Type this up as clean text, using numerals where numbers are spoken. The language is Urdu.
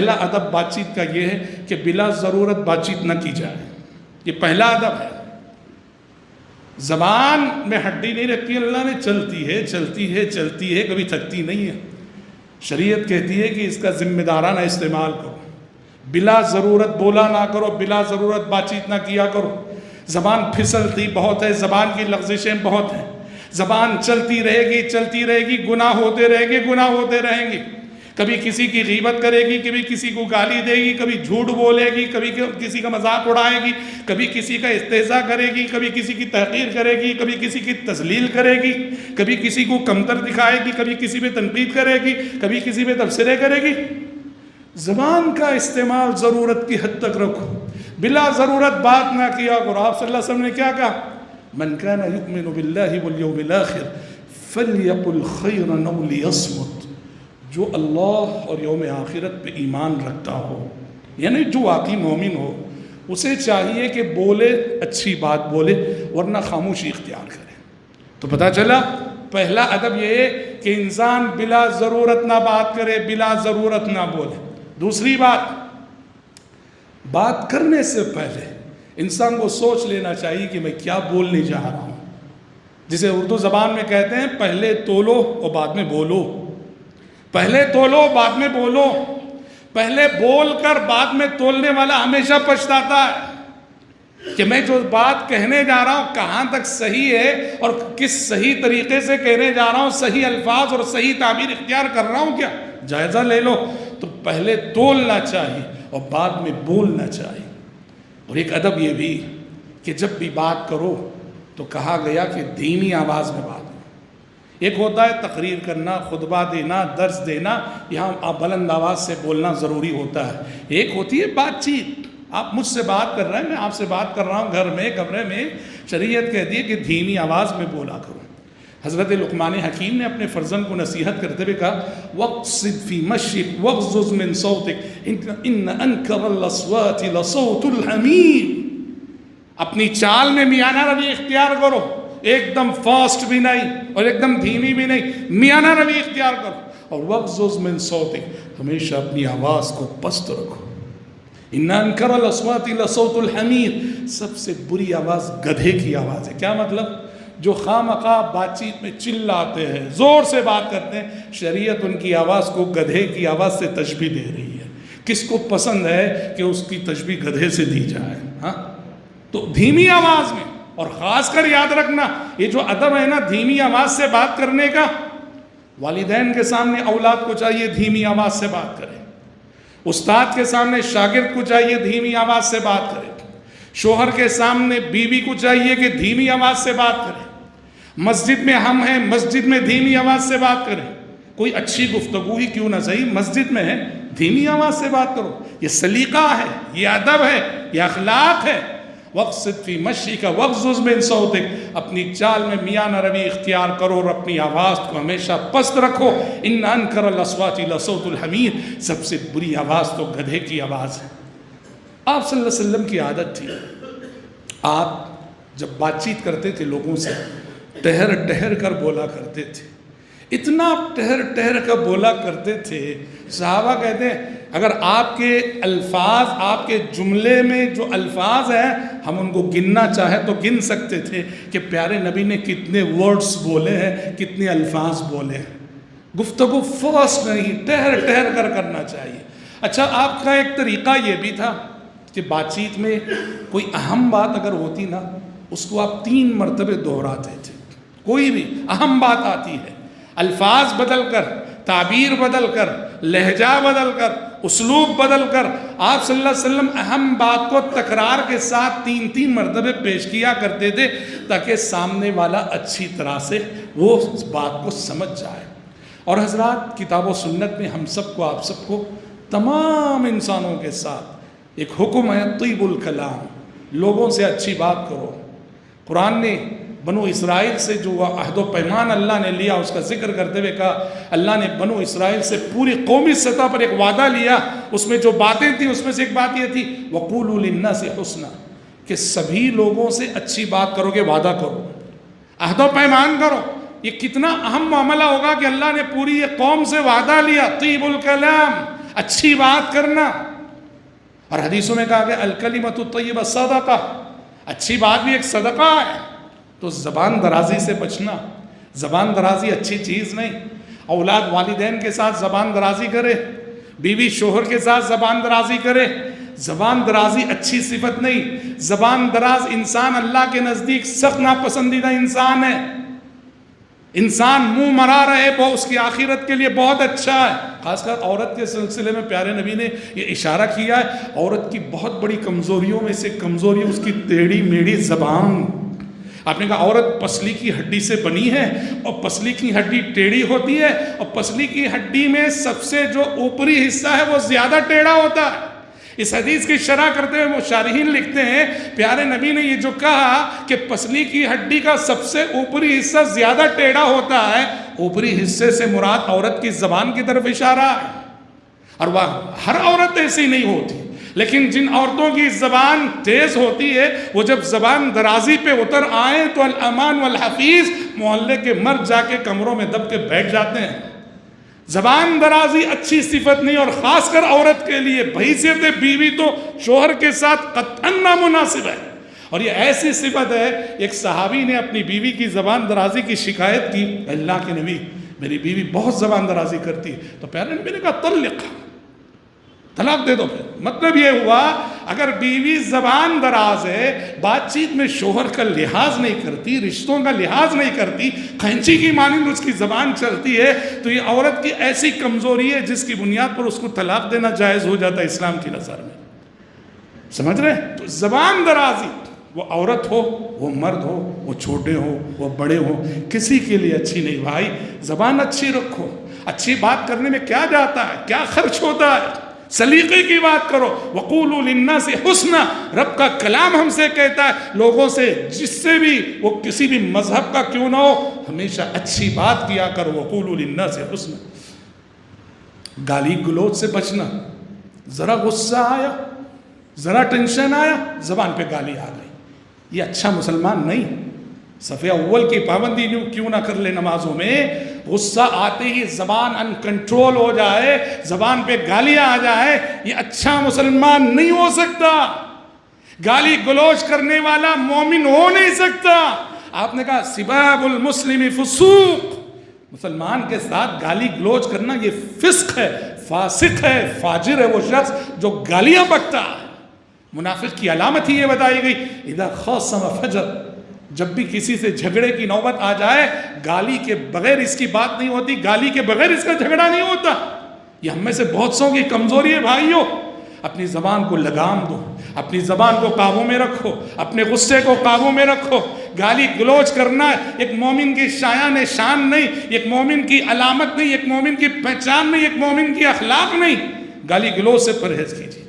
پہلا ادب بات چیت کا یہ ہے کہ بلا ضرورت بات چیت نہ کی جائے. یہ پہلا ادب ہے. زبان میں ہڈی نہیں رکھی اللہ نے، چلتی ہے چلتی ہے چلتی ہے، کبھی تھکتی نہیں ہے. شریعت کہتی ہے کہ اس کا ذمہ دارانہ استعمال کرو، بلا ضرورت بولا نہ کرو، بلا ضرورت بات چیت نہ کیا کرو. زبان پھسلتی بہت ہے، زبان کی لغزشیں بہت ہیں. زبان چلتی رہے گی، گناہ ہوتے رہیں گے. کبھی کسی کی غیبت کرے گی، کبھی کسی کو گالی دے گی، کبھی جھوٹ بولے گی، کبھی کسی کا مذاق اڑائے گی، کبھی کسی کا استہزاء کرے گی، کبھی کسی کی تحقیر کرے گی، کبھی کسی کی تذلیل کرے گی، کبھی کسی کو کمتر دکھائے گی، کبھی کسی پہ تنقید کرے گی، کبھی کسی پہ تبصرے کرے گی. زبان کا استعمال ضرورت کی حد تک رکھو، بلا ضرورت بات نہ کیا کرو. آپ صلی اللہ علیہ وسلم نے کیا کہا؟ من کان یؤمن باللہ والیوم الاخر فلیقل خیرا او لیصمت. جو اللہ اور یوم آخرت پہ ایمان رکھتا ہو، یعنی جو واقعی مومن ہو، اسے چاہیے کہ بولے، اچھی بات بولے، ورنہ خاموشی اختیار کرے. تو پتہ چلا پہلا ادب یہ ہے کہ انسان بلا ضرورت نہ بات کرے، بلا ضرورت نہ بولے. دوسری بات کرنے سے پہلے انسان کو سوچ لینا چاہیے کہ میں کیا بولنے جا رہا ہوں. جسے اردو زبان میں کہتے ہیں پہلے تولو اور بعد میں بولو. پہلے تولو بعد میں بولو. پہلے بول کر بعد میں تولنے والا ہمیشہ پچھتاتا ہے کہ میں جو بات کہنے جا رہا ہوں کہاں تک صحیح ہے اور کس صحیح طریقے سے کہنے جا رہا ہوں، صحیح الفاظ اور صحیح تعبیر اختیار کر رہا ہوں کیا. جائزہ لے لو. تو پہلے تولنا چاہیے اور بعد میں بولنا چاہیے. اور ایک ادب یہ بھی کہ جب بھی بات کرو تو کہا گیا کہ دھیمی آواز میں بات کرو. ایک ہوتا ہے تقریر کرنا، خطبہ دینا، درس دینا، یہاں بلند آواز سے بولنا ضروری ہوتا ہے. ایک ہوتی ہے بات چیت. آپ مجھ سے بات کر رہے ہیں، میں آپ سے بات کر رہا ہوں گھر میں، کمرے میں. شریعت کہتی ہے کہ دھیمی آواز میں بولا کرو. حضرت لقمان حکیم نے اپنے فرزند کو نصیحت کرتے ہوئے کہا وَاقْصِدْ فِي مَشْيِكَ وَاغْضُضْ مِنْ صَوْتِكَ إِنَّ أَنْكَرَ الْأَصْوَاتِ لَصَوْتُ الْحَمِيرِ. اپنی چال میں میانہ روی اختیار کرو، ایک دم فاسٹ بھی نہیں اور ایک دم دھیمی بھی نہیں، میانہ روی اختیار کرو. اور وَاغْضُضْ مِنْ صَوْتِكَ، ہمیشہ اپنی آواز کو پست رکھو. إِنَّ أَنْكَرَ الْأَصْوَاتِ لَصَوْتُ الْحَمِيرِ. سب سے بری آواز گدھے کی آواز ہے. کیا مطلب؟ جو خواہ بات چیت میں چلاتے ہیں، زور سے بات کرتے ہیں. شریعت ان کی آواز کو گدھے کی آواز سے تشبیہ دے رہی ہے. کس کو پسند ہے کہ اس کی تشبیہ گدھے سے دی جائے؟ ہاں، تو دھیمی آواز میں. اور خاص کر یاد رکھنا یہ جو ادب ہے نا دھیمی آواز سے بات کرنے کا، والدین کے سامنے اولاد کو چاہیے دھیمی آواز سے بات کرے. استاد کے سامنے شاگرد کو چاہیے دھیمی آواز سے بات کرے. شوہر کے سامنے بیوی کو چاہیے کہ دھیمی آواز سے بات کرے. مسجد میں ہم ہیں، مسجد میں دھیمی آواز سے بات کریں. کوئی اچھی گفتگو ہی کیوں نہ صحیح، مسجد میں ہے دھیمی آواز سے بات کرو. یہ سلیقہ ہے، یہ ادب ہے، یہ اخلاق ہے. وَاقْصِدْ فِي مَشْيِكَ وَاغْضُضْ مِنْ صَوْتِكَ. اپنی چال میں میانہ روی اختیار کرو اور اپنی آواز کو ہمیشہ پست رکھو. إِنَّ أَنْكَرَ الْأَصْوَاتِ لَصَوْتُ الْحَمِيرِ. سب سے بری آواز تو گدھے کی آواز ہے. آپ صلی اللہ علیہ وسلم کی عادت تھی، آپ جب بات چیت کرتے تھے لوگوں سے ٹہر ٹہر کر بولا کرتے تھے. اتنا ٹہر ٹہر کر بولا کرتے تھے، صحابہ کہتے ہیں اگر آپ کے الفاظ، آپ کے جملے میں جو الفاظ ہیں ہم ان کو گننا چاہیں تو گن سکتے تھے کہ پیارے نبی نے کتنے ورڈز بولے ہیں، کتنے الفاظ بولے ہیں. گفتگو فاسٹ نہیں، ٹہر ٹہر کر کرنا چاہیے. اچھا، آپ کا ایک طریقہ یہ بھی تھا کہ بات چیت میں کوئی اہم بات اگر ہوتی نا اس کو آپ 3 مرتبے دہراتے تھے. کوئی بھی اہم بات آتی ہے، الفاظ بدل کر، تعبیر بدل کر، لہجہ بدل کر، اسلوب بدل کر، آپ صلی اللہ علیہ وسلم اہم بات کو تکرار کے ساتھ 3 مرتبے پیش کیا کرتے تھے تاکہ سامنے والا اچھی طرح سے وہ بات کو سمجھ جائے. اور حضرات کتاب و سنت میں ہم سب کو، آپ سب کو، تمام انسانوں کے ساتھ ایک حکم ہے طیب الکلام، لوگوں سے اچھی بات کرو. قرآن نے بنو اسرائیل سے جو عہد و پیمان اللہ نے لیا اس کا ذکر کرتے ہوئے کہا اللہ نے بنو اسرائیل سے پوری قومی سطح پر ایک وعدہ لیا. اس میں جو باتیں تھیں اس میں سے ایک بات یہ تھی وَقُولُوا لِلنَّاسِ حُسْنًا، کہ سبھی لوگوں سے اچھی بات کرو گے، وعدہ کرو، عہد و پیمان کرو. یہ کتنا اہم معاملہ ہوگا کہ اللہ نے پوری یہ قوم سے وعدہ لیا. طیب الکلام، اچھی بات کرنا. اور حدیثوں میں کہا کہ الکلمۃ الطیبہ صدقہ، اچھی بات بھی ایک صدقہ ہے. تو زبان درازی سے بچنا. زبان درازی اچھی چیز نہیں. اولاد والدین کے ساتھ زبان درازی کرے، بیوی شوہر کے ساتھ زبان درازی کرے. زبان درازی اچھی صفت نہیں. زبان دراز انسان اللہ کے نزدیک سخت ناپسندیدہ انسان ہے. انسان منہ مرا رہے وہ اس کی آخرت کے لیے بہت اچھا ہے. خاص کر عورت کے سلسلے میں پیارے نبی نے یہ اشارہ کیا ہے، عورت کی بہت بڑی کمزوریوں میں سے کمزوری اس کی ٹیڑھی میڑھی زبان. آپ نے کہا عورت پسلی کی ہڈی سے بنی ہے، اور پسلی کی ہڈی ٹیڑھی ہوتی ہے، اور پسلی کی ہڈی میں سب سے جو اوپری حصہ ہے وہ زیادہ ٹیڑھا ہوتا ہے. اس حدیث کی شرح کرتے ہوئے مشارحین لکھتے ہیں پیارے نبی نے یہ جو کہا کہ پسلی کی ہڈی کا سب سے اوپری حصہ زیادہ ٹیڑھا ہوتا ہے، اوپری حصے سے مراد عورت کی زبان کی طرف اشارہ ہے. اور وہ ہر عورت ایسی نہیں ہوتی، لیکن جن عورتوں کی زبان تیز ہوتی ہے وہ جب زبان درازی پہ اتر آئیں تو الامان والحفیظ محلے کے مرد جا کے کمروں میں دب کے بیٹھ جاتے ہیں. زبان درازی اچھی صفت نہیں، اور خاص کر عورت کے لیے بحیثیت بیوی تو شوہر کے ساتھ قطعاً نامناسب ہے. اور یہ ایسی صفت ہے، ایک صحابی نے اپنی بیوی کی زبان درازی کی شکایت کی، اللہ کے نبی میری بیوی بہت زبان درازی کرتی ہے. تو پیارے نبی نے کہا طلاق دے دو. پھر مطلب یہ ہوا اگر بیوی زبان دراز ہے، بات چیت میں شوہر کا لحاظ نہیں کرتی، رشتوں کا لحاظ نہیں کرتی، قینچی کی مانند اس کی زبان چلتی ہے، تو یہ عورت کی ایسی کمزوری ہے جس کی بنیاد پر اس کو طلاق دینا جائز ہو جاتا ہے اسلام کی نظر میں. سمجھ رہے ہیں؟ تو زبان درازی وہ عورت ہو، وہ مرد ہو، وہ چھوٹے ہو، وہ بڑے ہو، کسی کے لیے اچھی نہیں. بھائی زبان اچھی رکھو. اچھی بات کرنے میں کیا جاتا ہے، کیا خرچ ہوتا ہے؟ سلیقے کی بات کرو. وَقُولُوا لِلنَّاسِ حُسْنًا، رب کا کلام ہم سے کہتا ہے لوگوں سے جس سے بھی وہ کسی بھی مذہب کا کیوں نہ ہو ہمیشہ اچھی بات کیا کرو. وَقُولُوا لِلنَّاسِ حُسْنًا. گالی گلوچ سے بچنا. ذرا غصہ آیا، ذرا ٹینشن آیا، زبان پہ گالی آ گئی، یہ اچھا مسلمان نہیں. صف اول کی پابندی کیوں نہ کر لے نمازوں میں، غصہ آتے ہی زبان ان کنٹرول ہو جائے، زبان پہ گالیاں آ جائے، یہ اچھا مسلمان نہیں ہو سکتا. گالی گلوچ کرنے والا مومن ہو نہیں سکتا. آپ نے کہا سباب المسلم فسوق، مسلمان کے ساتھ گالی گلوچ کرنا یہ فسق ہے، فاسق ہے، فاجر ہے وہ شخص جو گالیاں بکتا ہے. منافق کی علامت ہی یہ بتائی گئی اذا خاصم فجر، جب بھی کسی سے جھگڑے کی نوبت آ جائے گالی کے بغیر اس کی بات نہیں ہوتی، گالی کے بغیر اس کا جھگڑا نہیں ہوتا. یہ ہم میں سے بہت سو کی کمزوری ہے. بھائیو اپنی زبان کو لگام دو، اپنی زبان کو قابو میں رکھو، اپنے غصے کو قابو میں رکھو. گالی گلوچ کرنا ایک مومن کی شایان شان نہیں، ایک مومن کی علامت نہیں، ایک مومن کی پہچان نہیں، ایک مومن کی اخلاق نہیں. گالی گلوچ سے پرہیز کیجیے.